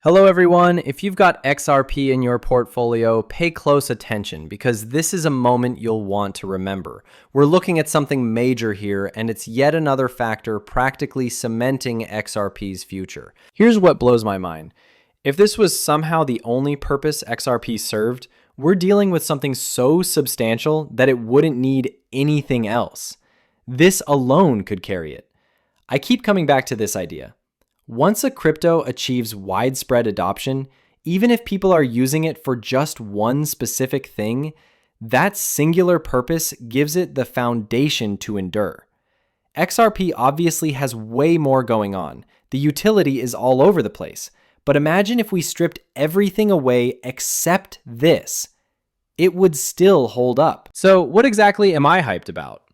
Hello everyone, if you've got XRP in your portfolio, pay close attention because this is a moment you'll want to remember. We're looking at something major here and it's yet another factor practically cementing XRP's future. Here's what blows my mind. If this was somehow the only purpose XRP served, we're dealing with something so substantial that it wouldn't need anything else. This alone could carry it. I keep coming back to this idea. Once a crypto achieves widespread adoption, even if people are using it for just one specific thing, that singular purpose gives it the foundation to endure. XRP obviously has way more going on. The utility is all over the place. But imagine if we stripped everything away except this. It would still hold up. So what exactly am I hyped about?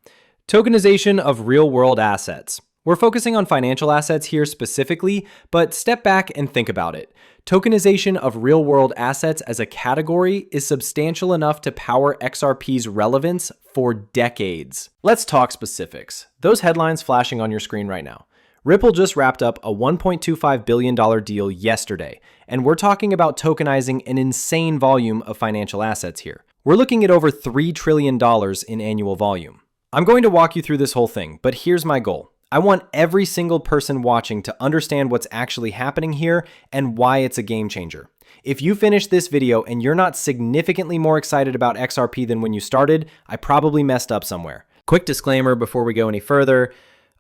Tokenization of real-world assets. We're focusing on financial assets here specifically, but step back and think about it. Tokenization of real-world assets as a category is substantial enough to power XRP's relevance for decades. Let's talk specifics. Those headlines flashing on your screen right now. Ripple just wrapped up a $1.25 billion deal yesterday, and we're talking about tokenizing an insane volume of financial assets here. We're looking at over $3 trillion in annual volume. I'm going to walk you through this whole thing, but here's my goal. I want every single person watching to understand what's actually happening here and why it's a game changer. If you finish this video and you're not significantly more excited about XRP than when you started, I probably messed up somewhere. Quick disclaimer before we go any further,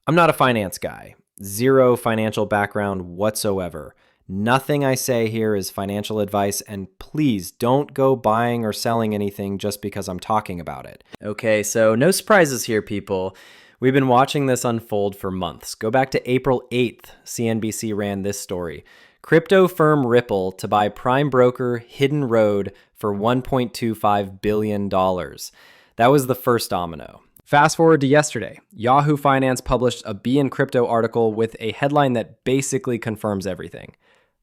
I'm not a finance guy. Zero financial background whatsoever. Nothing I say here is financial advice, and please don't go buying or selling anything just because I'm talking about it. Okay, so no surprises here, people. We've been watching this unfold for months. Go back to April 8th, CNBC ran this story. Crypto firm Ripple to buy prime broker Hidden Road for $1.25 billion. That was the first domino. Fast forward to yesterday. Yahoo Finance published a Be in Crypto article with a headline that basically confirms everything.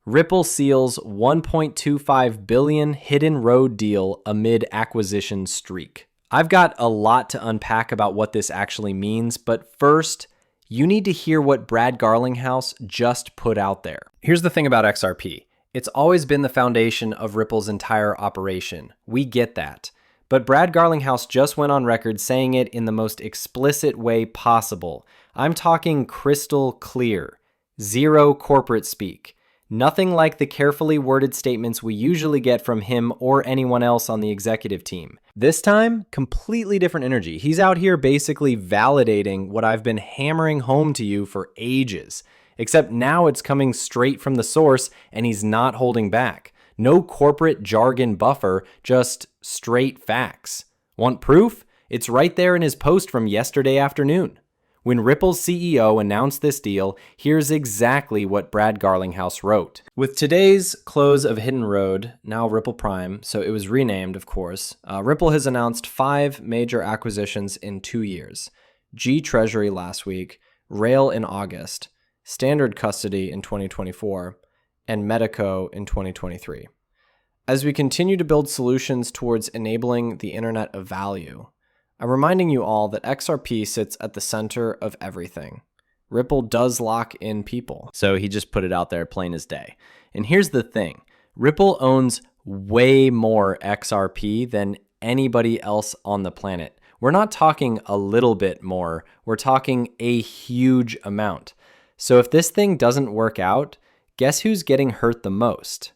Ripple seals $1.25 billion Hidden Road deal amid acquisition streak. I've got a lot to unpack about what this actually means, but first, you need to hear what Brad Garlinghouse just put out there. Here's the thing about XRP. It's always been the foundation of Ripple's entire operation. We get that. But Brad Garlinghouse just went on record saying it in the most explicit way possible. I'm talking crystal clear. Zero corporate speak. Nothing like the carefully worded statements we usually get from him or anyone else on the executive team. This time, completely different energy. He's out here basically validating what I've been hammering home to you for ages. Except now it's coming straight from the source and he's not holding back. No corporate jargon buffer, just straight facts. Want proof? It's right there in his post from yesterday afternoon. When Ripple's CEO announced this deal, here's exactly what Brad Garlinghouse wrote. With today's close of Hidden Road, now Ripple Prime, so it was renamed, of course, Ripple has announced 5 major acquisitions in 2 years. G Treasury last week, Rail in August, Standard Custody in 2024, and Medico in 2023. As we continue to build solutions towards enabling the Internet of Value, I'm reminding you all that XRP sits at the center of everything. Ripple does lock in people. So he just put it out there plain as day. And here's the thing. Ripple owns way more XRP than anybody else on the planet. We're not talking a little bit more. We're talking a huge amount. So if this thing doesn't work out, guess who's getting hurt the most?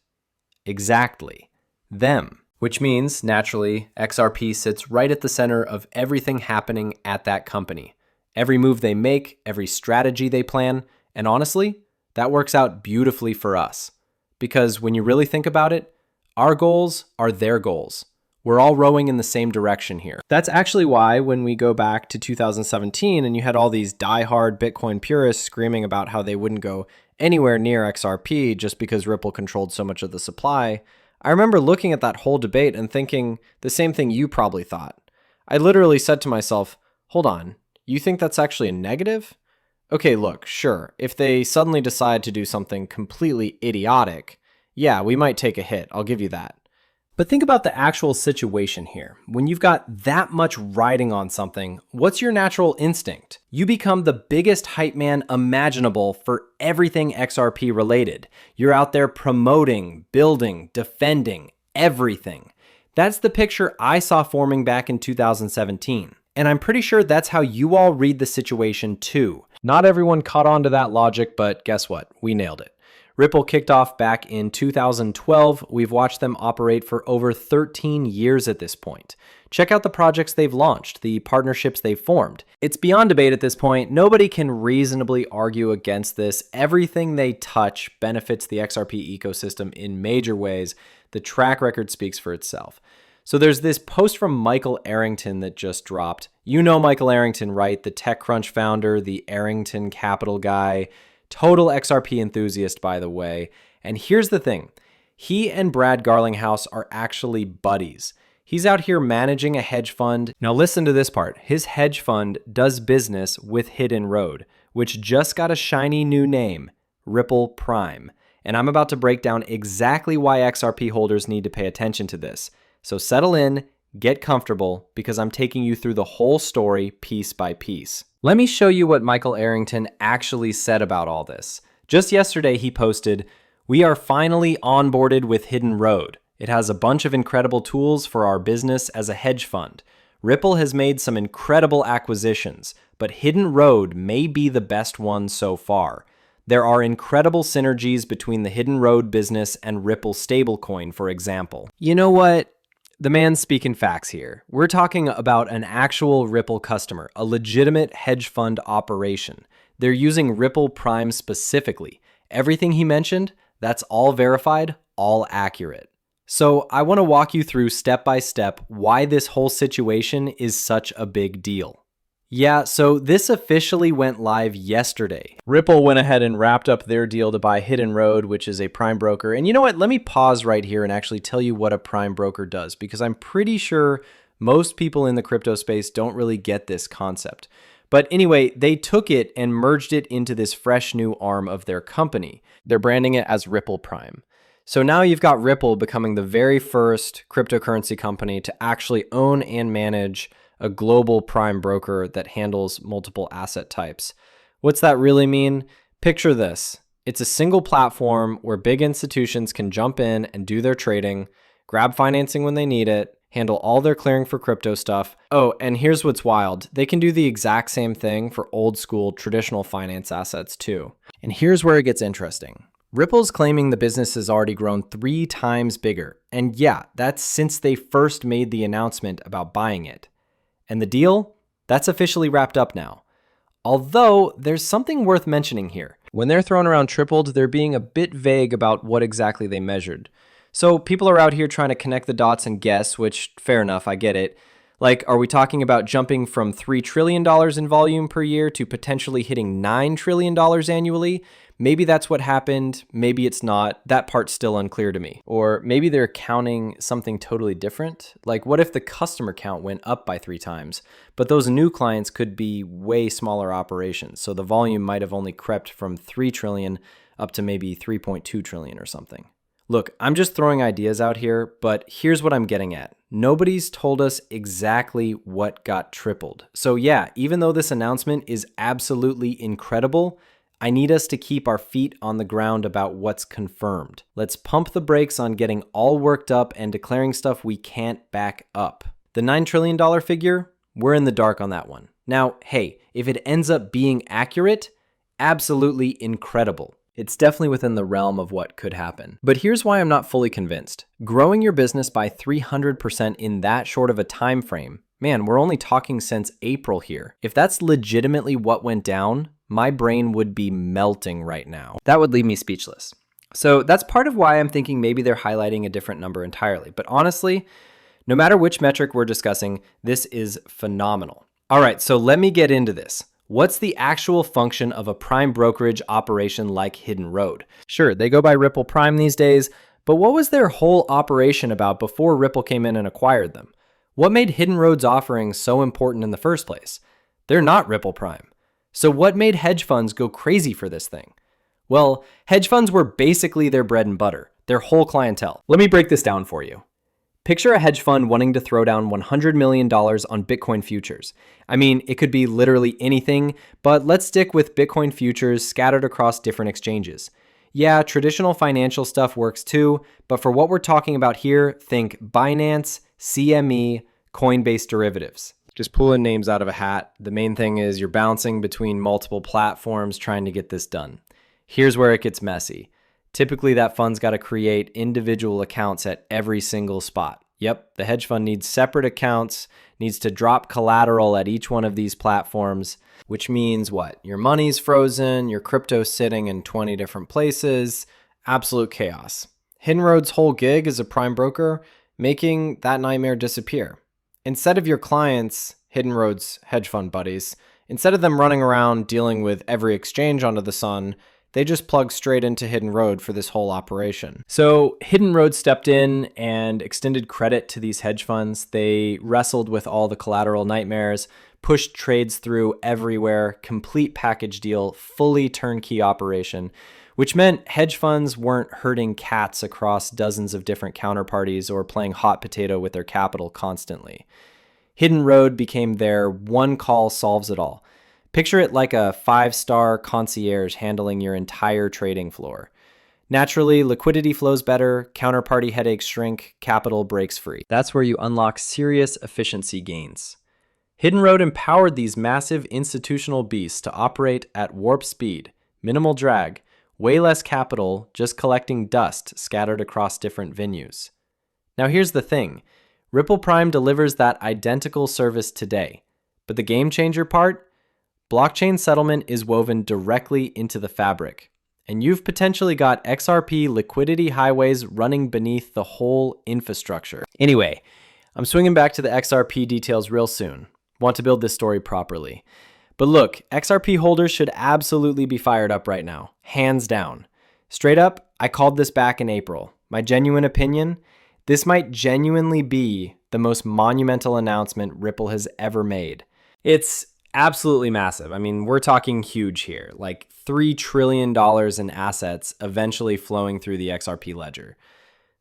Exactly. Them. Which means, naturally, XRP sits right at the center of everything happening at that company. Every move they make, every strategy they plan, and honestly, that works out beautifully for us. Because when you really think about it, our goals are their goals. We're all rowing in the same direction here. That's actually why when we go back to 2017 and you had all these diehard Bitcoin purists screaming about how they wouldn't go anywhere near XRP just because Ripple controlled so much of the supply, I remember looking at that whole debate and thinking the same thing you probably thought. I literally said to myself, hold on, you think that's actually a negative? Okay, look, sure, if they suddenly decide to do something completely idiotic, yeah, we might take a hit, I'll give you that. But think about the actual situation here. When you've got that much riding on something, what's your natural instinct? You become the biggest hype man imaginable for everything XRP related. You're out there promoting, building, defending, everything. That's the picture I saw forming back in 2017. And I'm pretty sure that's how you all read the situation too. Not everyone caught on to that logic, but guess what? We nailed it. Ripple kicked off back in 2012. We've watched them operate for over 13 years at this point. Check out the projects they've launched, the partnerships they've formed. It's beyond debate at this point. Nobody can reasonably argue against this. Everything they touch benefits the XRP ecosystem in major ways. The track record speaks for itself. So there's this post from Michael Arrington that just dropped. You know Michael Arrington, right? The TechCrunch founder, the Arrington Capital guy. Total XRP enthusiast, by the way. And here's the thing. He and Brad Garlinghouse are actually buddies. He's out here managing a hedge fund. Now listen to this part. His hedge fund does business with Hidden Road, which just got a shiny new name, Ripple Prime. And I'm about to break down exactly why XRP holders need to pay attention to this. So settle in, get comfortable, because I'm taking you through the whole story piece by piece. Let me show you what Michael Arrington actually said about all this. Just yesterday, he posted, "We are finally onboarded with Hidden Road. It has a bunch of incredible tools for our business as a hedge fund. Ripple has made some incredible acquisitions, but Hidden Road may be the best one so far. There are incredible synergies between the Hidden Road business and Ripple stablecoin, for example." You know what? The man's speaking facts here. We're talking about an actual Ripple customer, a legitimate hedge fund operation. They're using Ripple Prime specifically. Everything he mentioned, that's all verified, all accurate. So I want to walk you through step by step why this whole situation is such a big deal. Yeah, so this officially went live yesterday. Ripple went ahead and wrapped up their deal to buy Hidden Road, which is a prime broker. And you know what? Let me pause right here and actually tell you what a prime broker does, because I'm pretty sure most people in the crypto space don't really get this concept. But anyway, they took it and merged it into this fresh new arm of their company. They're branding it as Ripple Prime. So now you've got Ripple becoming the very first cryptocurrency company to actually own and manage a global prime broker that handles multiple asset types. What's that really mean? Picture this. It's a single platform where big institutions can jump in and do their trading, grab financing when they need it, handle all their clearing for crypto stuff. Oh, and here's what's wild. They can do the exact same thing for old school traditional finance assets too. And here's where it gets interesting. Ripple's claiming the business has already grown 3 times bigger. And yeah, that's since they first made the announcement about buying it. And the deal? That's officially wrapped up now. Although, there's something worth mentioning here. When they're throwing around tripled, they're being a bit vague about what exactly they measured. So people are out here trying to connect the dots and guess, which, fair enough, I get it. Like, are we talking about jumping from $3 trillion in volume per year to potentially hitting $9 trillion annually? Maybe that's what happened. Maybe it's not. That part's still unclear to me. Or maybe they're counting something totally different. Like, what if the customer count went up by 3 times, but those new clients could be way smaller operations? So the volume might have only crept from 3 trillion up to maybe 3.2 trillion or something. Look, I'm just throwing ideas out here, but here's what I'm getting at. Nobody's told us exactly what got tripled. So yeah, even though this announcement is absolutely incredible, I need us to keep our feet on the ground about what's confirmed. Let's pump the brakes on getting all worked up and declaring stuff we can't back up. The $9 trillion figure, we're in the dark on that one. Now, hey, if it ends up being accurate, absolutely incredible. It's definitely within the realm of what could happen. But here's why I'm not fully convinced. Growing your business by 300% in that short of a time frame, man, we're only talking since April here. If that's legitimately what went down, my brain would be melting right now. That would leave me speechless. So that's part of why I'm thinking maybe they're highlighting a different number entirely. But honestly, no matter which metric we're discussing, this is phenomenal. All right, so let me get into this. What's the actual function of a prime brokerage operation like Hidden Road? Sure, they go by Ripple Prime these days, but what was their whole operation about before Ripple came in and acquired them? What made Hidden Road's offering so important in the first place? They're not Ripple Prime. So what made hedge funds go crazy for this thing? Well, hedge funds were basically their bread and butter, their whole clientele. Let me break this down for you. Picture a hedge fund wanting to throw down $100 million on Bitcoin futures. I mean, it could be literally anything, but let's stick with Bitcoin futures scattered across different exchanges. Yeah, traditional financial stuff works too, but for what we're talking about here, think Binance, CME, Coinbase derivatives. Just pulling names out of a hat. The main thing is you're bouncing between multiple platforms trying to get this done. Here's where it gets messy. Typically, that fund's got to create individual accounts at every single spot. Yep, the hedge fund needs separate accounts, needs to drop collateral at each one of these platforms, which means what? Your money's frozen, your crypto's sitting in 20 different places, absolute chaos. Hidden Road's whole gig as a prime broker, making that nightmare disappear. Instead of your clients, Hidden Road's hedge fund buddies, instead of them running around dealing with every exchange under the sun, they just plug straight into Hidden Road for this whole operation. So Hidden Road stepped in and extended credit to these hedge funds. They wrestled with all the collateral nightmares, pushed trades through everywhere, complete package deal, fully turnkey operation, which meant hedge funds weren't herding cats across dozens of different counterparties or playing hot potato with their capital constantly. Hidden Road became their one call solves it all. Picture it like a 5-star concierge handling your entire trading floor. Naturally, liquidity flows better, counterparty headaches shrink, capital breaks free. That's where you unlock serious efficiency gains. Hidden Road empowered these massive institutional beasts to operate at warp speed, minimal drag, way less capital, just collecting dust scattered across different venues. Now here's the thing. Ripple Prime delivers that identical service today. But the game changer part? Blockchain settlement is woven directly into the fabric, and you've potentially got XRP liquidity highways running beneath the whole infrastructure. Anyway, I'm swinging back to the XRP details real soon. Want to build this story properly. But look, XRP holders should absolutely be fired up right now, hands down. Straight up, I called this back in April. My genuine opinion, this might genuinely be the most monumental announcement Ripple has ever made. It's absolutely massive. I mean, we're talking huge here, like $3 trillion in assets eventually flowing through the XRP ledger.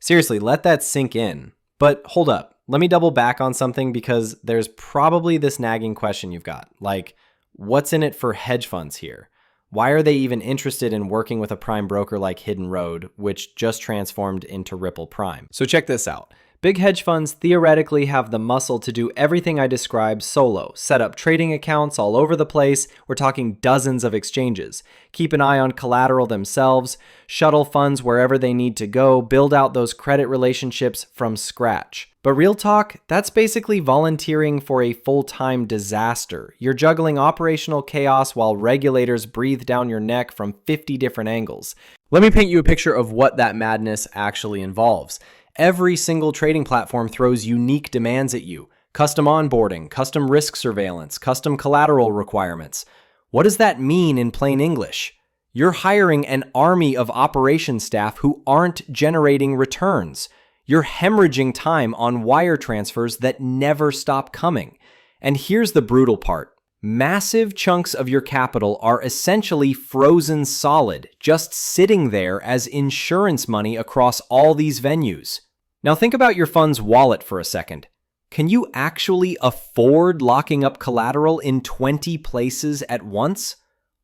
Seriously, let that sink in. But hold up, let me double back on something because there's probably this nagging question you've got, like, what's in it for hedge funds here? Why are they even interested in working with a prime broker like Hidden Road, which just transformed into Ripple Prime? So check this out. Big hedge funds theoretically have the muscle to do everything I described solo, set up trading accounts all over the place, we're talking dozens of exchanges, keep an eye on collateral themselves, shuttle funds wherever they need to go, build out those credit relationships from scratch. But real talk, that's basically volunteering for a full-time disaster. You're juggling operational chaos while regulators breathe down your neck from 50 different angles. Let me paint you a picture of what that madness actually involves. Every single trading platform throws unique demands at you. Custom onboarding, custom risk surveillance, custom collateral requirements. What does that mean in plain English? You're hiring an army of operations staff who aren't generating returns. You're hemorrhaging time on wire transfers that never stop coming. And here's the brutal part. Massive chunks of your capital are essentially frozen solid, just sitting there as insurance money across all these venues. Now think about your fund's wallet for a second. Can you actually afford locking up collateral in 20 places at once?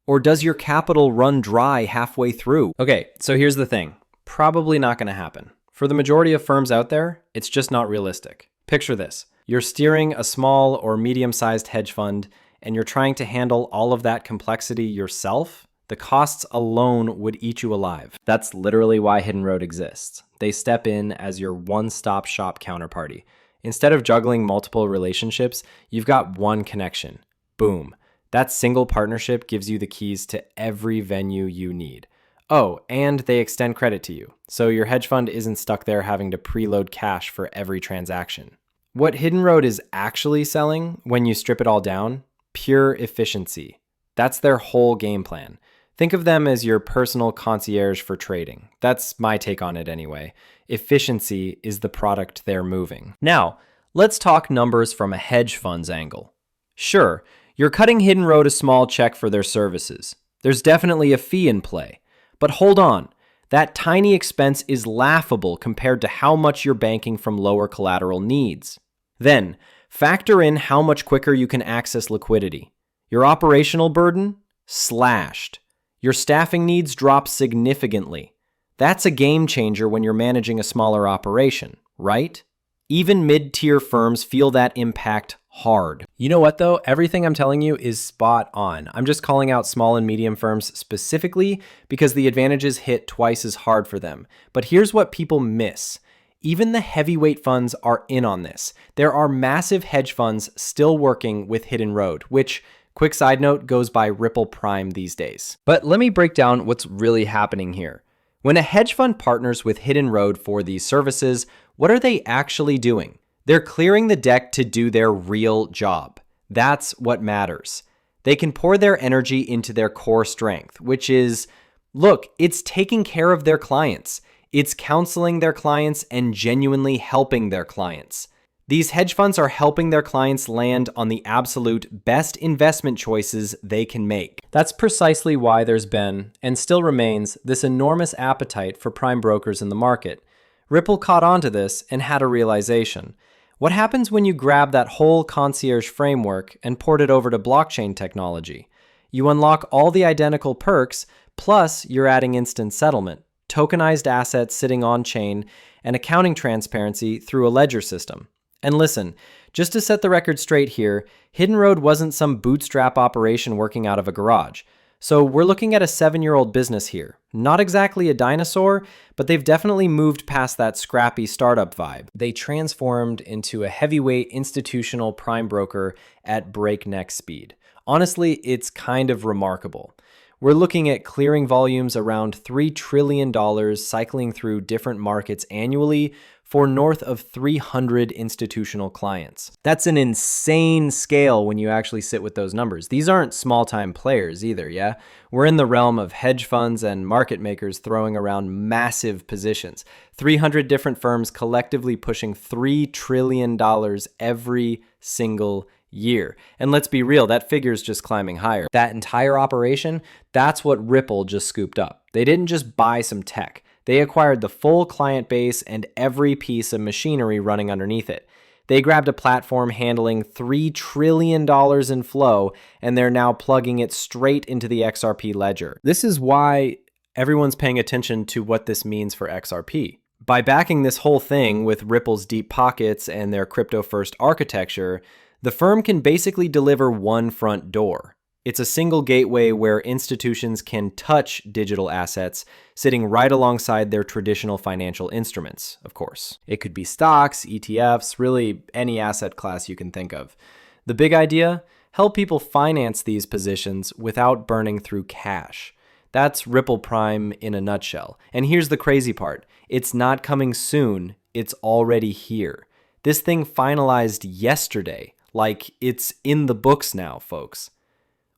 Or does your capital run dry halfway through? Okay, so here's the thing. Probably not going to happen. For the majority of firms out there, it's just not realistic. Picture this. You're steering a small or medium-sized hedge fund, and you're trying to handle all of that complexity yourself, the costs alone would eat you alive. That's literally why Hidden Road exists. They step in as your one-stop shop counterparty. Instead of juggling multiple relationships, you've got one connection. Boom. That single partnership gives you the keys to every venue you need. Oh, and they extend credit to you, so your hedge fund isn't stuck there having to preload cash for every transaction. What Hidden Road is actually selling, when you strip it all down, pure efficiency. That's their whole game plan. Think of them as your personal concierge for trading. That's my take on it anyway. Efficiency is the product they're moving. Now, let's talk numbers from a hedge fund's angle. Sure, you're cutting Hidden Road a small check for their services. There's definitely a fee in play. But hold on, That tiny expense is laughable compared to how much you're banking from lower collateral needs. Then, factor in how much quicker you can access liquidity. Your operational burden? Slashed. Your staffing needs drop significantly. That's a game changer when you're managing a smaller operation, right? Even mid-tier firms feel that impact hard. You know what though? Everything I'm telling you is spot on. I'm just calling out small and medium firms specifically because the advantages hit twice as hard for them. But here's what people miss. Even the heavyweight funds are in on this. There are massive hedge funds still working with Hidden Road, which, quick side note, goes by Ripple Prime these days. But let me break down what's really happening here. When a hedge fund partners with Hidden Road for these services, what are they actually doing? They're clearing the deck to do their real job. That's what matters. They can pour their energy into their core strength, which is, look, it's taking care of their clients. It's counseling their clients and genuinely helping their clients. These hedge funds are helping their clients land on the absolute best investment choices they can make. That's precisely why there's been, and still remains, this enormous appetite for prime brokers in the market. Ripple caught on to this and had a realization. What happens when you grab that whole concierge framework and port it over to blockchain technology? You unlock all the identical perks, plus you're adding instant settlement, tokenized assets sitting on-chain, and accounting transparency through a ledger system. And listen, just to set the record straight here, Hidden Road wasn't some bootstrap operation working out of a garage. So we're looking at a 7-year-old business here. Not exactly a dinosaur, but they've definitely moved past that scrappy startup vibe. They transformed into a heavyweight institutional prime broker at breakneck speed. Honestly, it's kind of remarkable. We're looking at clearing volumes around $3 trillion cycling through different markets annually for north of 300 institutional clients. That's an insane scale when you actually sit with those numbers. These aren't small-time players either, yeah? We're in the realm of hedge funds and market makers throwing around massive positions. 300 different firms collectively pushing $3 trillion every single year. And let's be real, that figure's just climbing higher. That entire operation, that's what Ripple just scooped up. They didn't just buy some tech. They acquired the full client base and every piece of machinery running underneath it. They grabbed a platform handling $3 trillion in flow, and they're now plugging it straight into the XRP ledger. This is why everyone's paying attention to what this means for XRP. By backing this whole thing with Ripple's deep pockets and their crypto-first architecture, the firm can basically deliver one front door. It's a single gateway where institutions can touch digital assets sitting right alongside their traditional financial instruments, of course. It could be stocks, ETFs, really any asset class you can think of. The big idea? Help people finance these positions without burning through cash. That's Ripple Prime in a nutshell. And here's the crazy part. It's not coming soon, it's already here. This thing finalized yesterday. Like, it's in the books now, folks.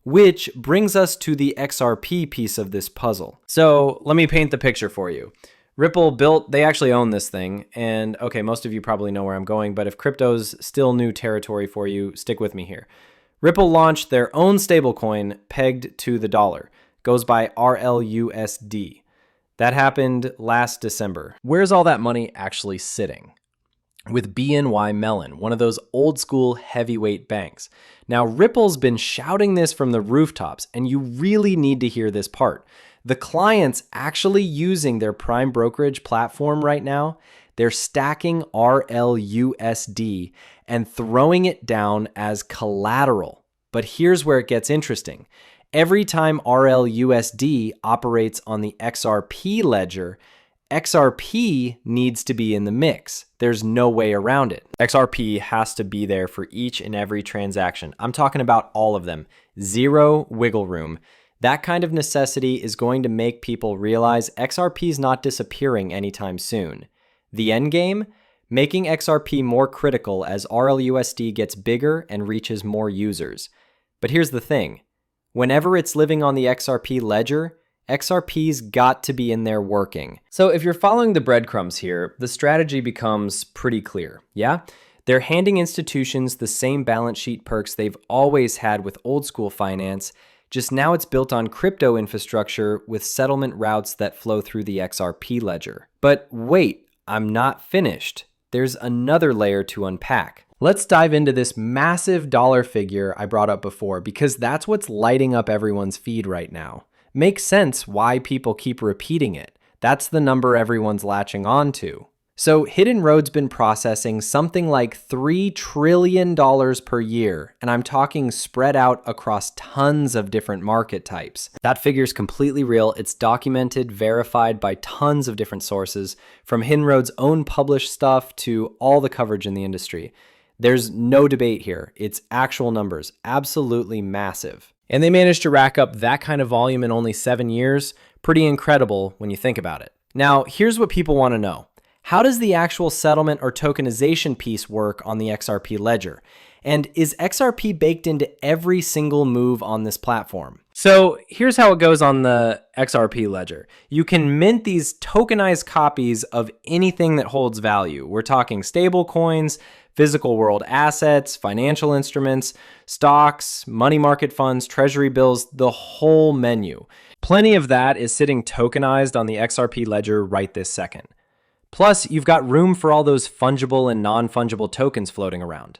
Which brings us to the XRP piece of this puzzle. So let me paint the picture for you. Ripple built, they actually own this thing. And okay, most of you probably know where I'm going, but if crypto's still new territory for you, stick with me here. Ripple launched their own stablecoin pegged to the dollar. Goes by RLUSD. That happened last December. Where's all that money actually sitting? With BNY Mellon, one of those old school heavyweight banks. Now, Ripple's been shouting this from the rooftops, and you really need to hear this part. The clients actually using their prime brokerage platform right now, they're stacking RLUSD and throwing it down as collateral. But here's where it gets interesting. Every time RLUSD operates on the XRP ledger, XRP needs to be in the mix. There's no way around it. XRP has to be there for each and every transaction. I'm talking about all of them. Zero wiggle room. That kind of necessity is going to make people realize XRP is not disappearing anytime soon. The end game? Making XRP more critical as RLUSD gets bigger and reaches more users. But here's the thing. Whenever it's living on the XRP ledger, XRP's got to be in there working. So if you're following the breadcrumbs here, the strategy becomes pretty clear, yeah? They're handing institutions the same balance sheet perks they've always had with old school finance, just now it's built on crypto infrastructure with settlement routes that flow through the XRP ledger. But wait, I'm not finished. There's another layer to unpack. Let's dive into this massive dollar figure I brought up before, because that's what's lighting up everyone's feed right now. Makes sense why people keep repeating it. That's the number everyone's latching on to. So Hidden Road's been processing something like $3 trillion per year, and I'm talking spread out across tons of different market types. That figure's completely real. It's documented, verified by tons of different sources, from Hidden Road's own published stuff to all the coverage in the industry. There's no debate here. It's actual numbers, absolutely massive. And they managed to rack up that kind of volume in only 7 years. Pretty incredible when you think about it. Now, here's what people want to know. How does the actual settlement or tokenization piece work on the XRP ledger? And is XRP baked into every single move on this platform? So here's how it goes on the XRP ledger. You can mint these tokenized copies of anything that holds value. We're talking stable coins, physical world assets, financial instruments, stocks, money market funds, treasury bills, the whole menu. Plenty of that is sitting tokenized on the XRP ledger right this second. Plus, you've got room for all those fungible and non-fungible tokens floating around.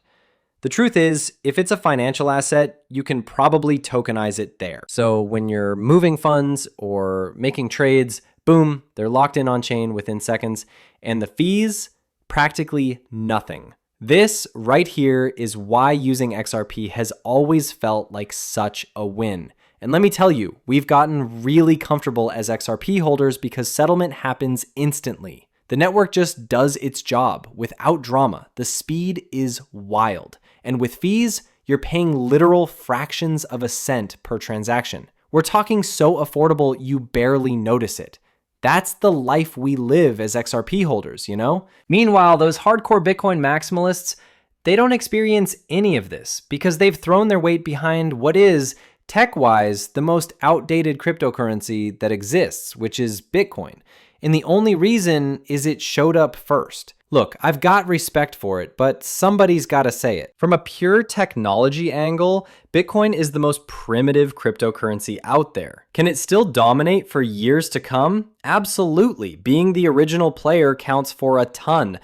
The truth is, if it's a financial asset, you can probably tokenize it there. So when you're moving funds or making trades, boom, they're locked in on-chain within seconds, and the fees, practically nothing. This right here is why using XRP has always felt like such a win. And let me tell you, we've gotten really comfortable as XRP holders because settlement happens instantly. The network just does its job without drama. The speed is wild. And with fees, you're paying literal fractions of a cent per transaction. We're talking so affordable you barely notice it. That's the life we live as XRP holders, you know? Meanwhile, those hardcore Bitcoin maximalists, they don't experience any of this because they've thrown their weight behind what is, tech-wise, the most outdated cryptocurrency that exists, which is Bitcoin. And the only reason is it showed up first. Look, I've got respect for it, but somebody's got to say it. From a pure technology angle, Bitcoin is the most primitive cryptocurrency out there. Can it still dominate for years to come? Absolutely. Being the original player counts for a ton.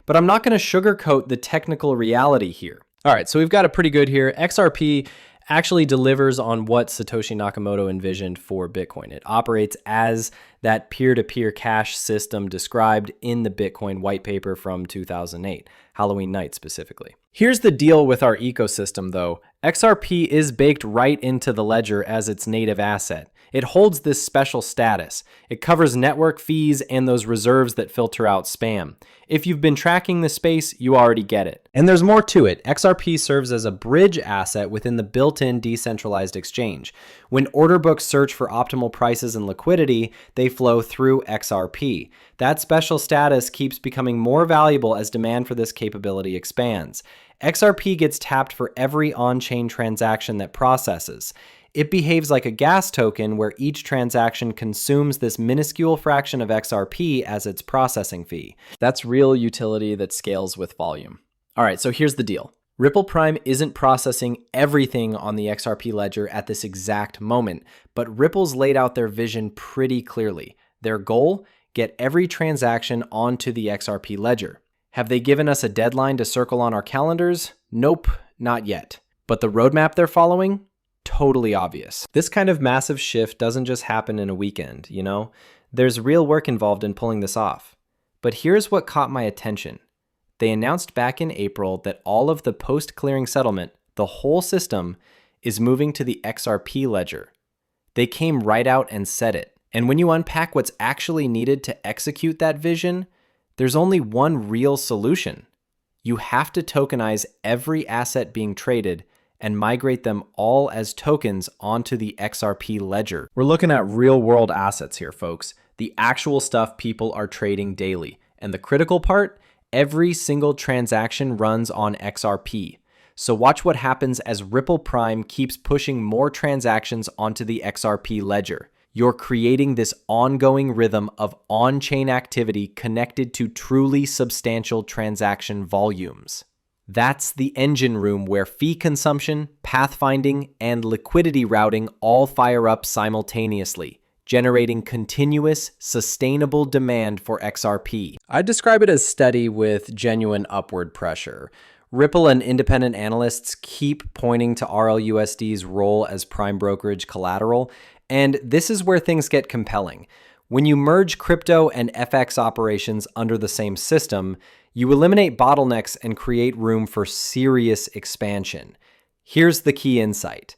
But I'm not going to sugarcoat the technical reality here. All right, so we've got it pretty good here. XRP actually delivers on what Satoshi Nakamoto envisioned for Bitcoin. It operates as that peer-to-peer cash system described in the Bitcoin white paper from 2008, Halloween night specifically. Here's the deal with our ecosystem though. XRP is baked right into the ledger as its native asset. It holds this special status. It covers network fees and those reserves that filter out spam. If you've been tracking the space, you already get it. And there's more to it. XRP serves as a bridge asset within the built-in decentralized exchange. When order books search for optimal prices and liquidity, they flow through XRP. That special status keeps becoming more valuable as demand for this capability expands. XRP gets tapped for every on-chain transaction that processes. It behaves like a gas token where each transaction consumes this minuscule fraction of XRP as its processing fee. That's real utility that scales with volume. All right, so here's the deal. Ripple Prime isn't processing everything on the XRP ledger at this exact moment, but Ripple's laid out their vision pretty clearly. Their goal? Get every transaction onto the XRP ledger. Have they given us a deadline to circle on our calendars? Nope, not yet. But the roadmap they're following? Totally obvious. This kind of massive shift doesn't just happen in a weekend, you know? There's real work involved in pulling this off. But here's what caught my attention. They announced back in April that all of the post-clearing settlement, the whole system, is moving to the XRP ledger. They came right out and said it. And when you unpack what's actually needed to execute that vision, there's only one real solution. You have to tokenize every asset being traded and migrate them all as tokens onto the XRP ledger. We're looking at real-world assets here, folks. The actual stuff people are trading daily. And the critical part, every single transaction runs on XRP. So watch what happens as Ripple Prime keeps pushing more transactions onto the XRP ledger. You're creating this ongoing rhythm of on-chain activity connected to truly substantial transaction volumes. That's the engine room where fee consumption, pathfinding, and liquidity routing all fire up simultaneously, generating continuous, sustainable demand for XRP. I'd describe it as steady with genuine upward pressure. Ripple and independent analysts keep pointing to RLUSD's role as prime brokerage collateral, and this is where things get compelling. When you merge crypto and FX operations under the same system, you eliminate bottlenecks and create room for serious expansion. Here's the key insight.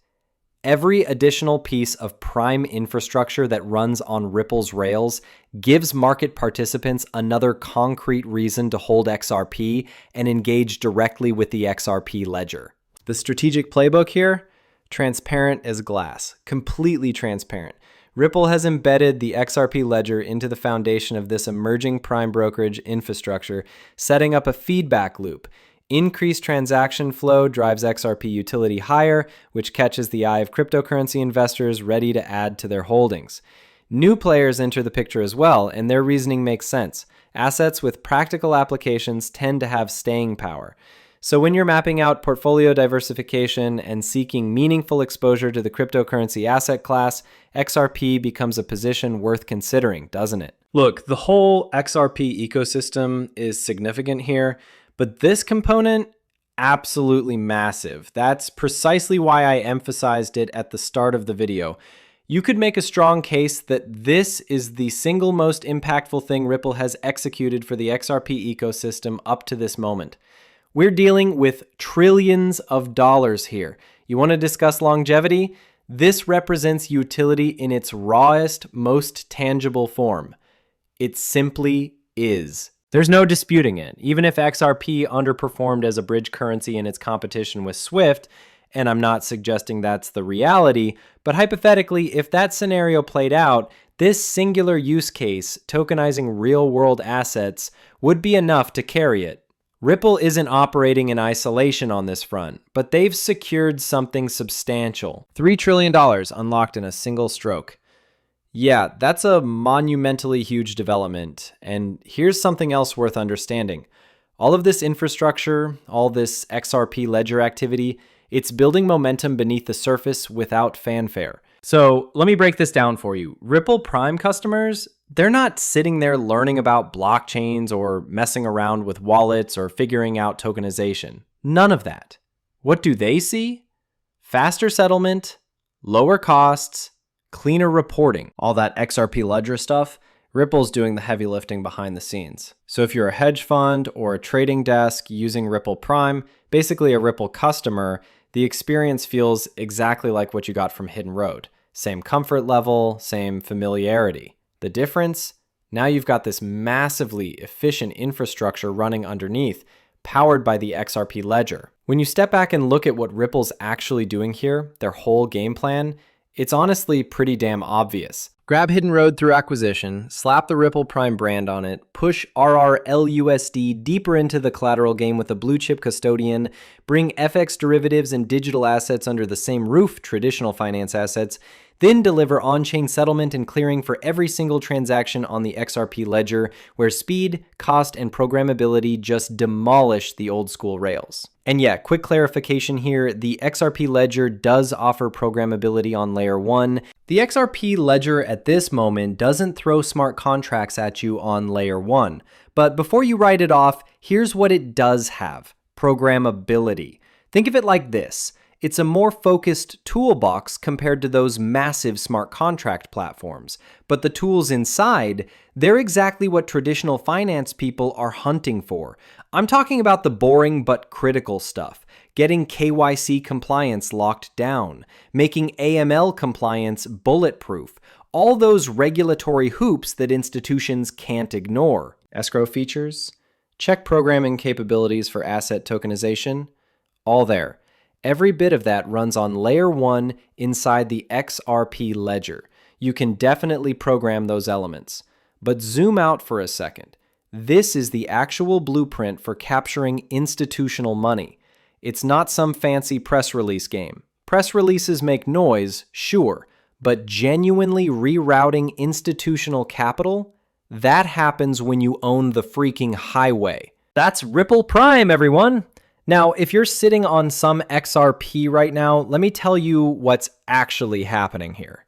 Every additional piece of prime infrastructure that runs on Ripple's rails gives market participants another concrete reason to hold XRP and engage directly with the XRP ledger. The strategic playbook here? Transparent as glass, completely transparent. Ripple has embedded the XRP ledger into the foundation of this emerging prime brokerage infrastructure, setting up a feedback loop. Increased transaction flow drives XRP utility higher, which catches the eye of cryptocurrency investors ready to add to their holdings. New players enter the picture as well, and their reasoning makes sense. Assets with practical applications tend to have staying power. So when you're mapping out portfolio diversification and seeking meaningful exposure to the cryptocurrency asset class, XRP becomes a position worth considering, doesn't it? Look, the whole XRP ecosystem is significant here, but this component, absolutely massive. That's precisely why I emphasized it at the start of the video. You could make a strong case that this is the single most impactful thing Ripple has executed for the XRP ecosystem up to this moment. We're dealing with trillions of dollars here. You want to discuss longevity? This represents utility in its rawest, most tangible form. It simply is. There's no disputing it. Even if XRP underperformed as a bridge currency in its competition with SWIFT, and I'm not suggesting that's the reality, but hypothetically, if that scenario played out, this singular use case, tokenizing real-world assets, would be enough to carry it. Ripple isn't operating in isolation on this front, but they've secured something substantial. $3 trillion unlocked in a single stroke. Yeah, that's a monumentally huge development. And here's something else worth understanding. All of this infrastructure, all this XRP ledger activity, it's building momentum beneath the surface without fanfare. So let me break this down for you. Ripple Prime customers, they're not sitting there learning about blockchains or messing around with wallets or figuring out tokenization. None of that. What do they see? Faster settlement, lower costs, cleaner reporting. All that XRP ledger stuff, Ripple's doing the heavy lifting behind the scenes. So if you're a hedge fund or a trading desk using Ripple Prime, basically a Ripple customer, the experience feels exactly like what you got from Hidden Road. Same comfort level, same familiarity. The difference? Now you've got this massively efficient infrastructure running underneath, powered by the XRP ledger. When you step back and look at what Ripple's actually doing here, their whole game plan, it's honestly pretty damn obvious. Grab Hidden Road through acquisition, slap the Ripple Prime brand on it, push RLUSD deeper into the collateral game with a blue chip custodian, bring FX derivatives and digital assets under the same roof, traditional finance assets, then deliver on-chain settlement and clearing for every single transaction on the XRP ledger, where speed, cost, and programmability just demolish the old school rails. And yeah, quick clarification here, the XRP ledger does offer programmability on layer 1. The XRP ledger at this moment doesn't throw smart contracts at you on layer 1. But before you write it off, here's what it does have: programmability. Think of it like this. It's a more focused toolbox compared to those massive smart contract platforms. But the tools inside, they're exactly what traditional finance people are hunting for. I'm talking about the boring but critical stuff. Getting KYC compliance locked down, making AML compliance bulletproof, all those regulatory hoops that institutions can't ignore. Escrow features, check programming capabilities for asset tokenization, all there. Every bit of that runs on layer 1 inside the XRP ledger. You can definitely program those elements. But zoom out for a second. This is the actual blueprint for capturing institutional money. It's not some fancy press release game. Press releases make noise, sure, but genuinely rerouting institutional capital, that happens when you own the freaking highway. That's Ripple Prime, everyone! Now, if you're sitting on some XRP right now, let me tell you what's actually happening here.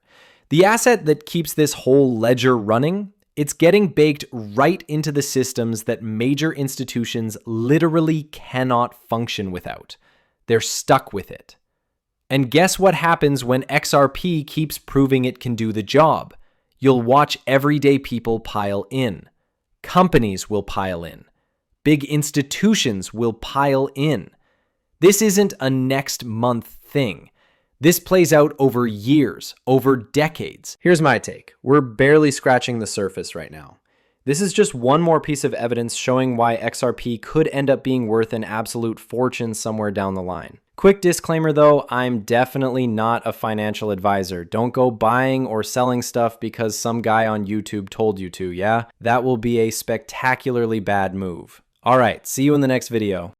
The asset that keeps this whole ledger running, it's getting baked right into the systems that major institutions literally cannot function without. They're stuck with it. And guess what happens when XRP keeps proving it can do the job? You'll watch everyday people pile in. Companies will pile in. Big institutions will pile in. This isn't a next month thing. This plays out over years, over decades. Here's my take. We're barely scratching the surface right now. This is just one more piece of evidence showing why XRP could end up being worth an absolute fortune somewhere down the line. Quick disclaimer though, I'm definitely not a financial advisor. Don't go buying or selling stuff because some guy on YouTube told you to, yeah? That will be a spectacularly bad move. All right, see you in the next video.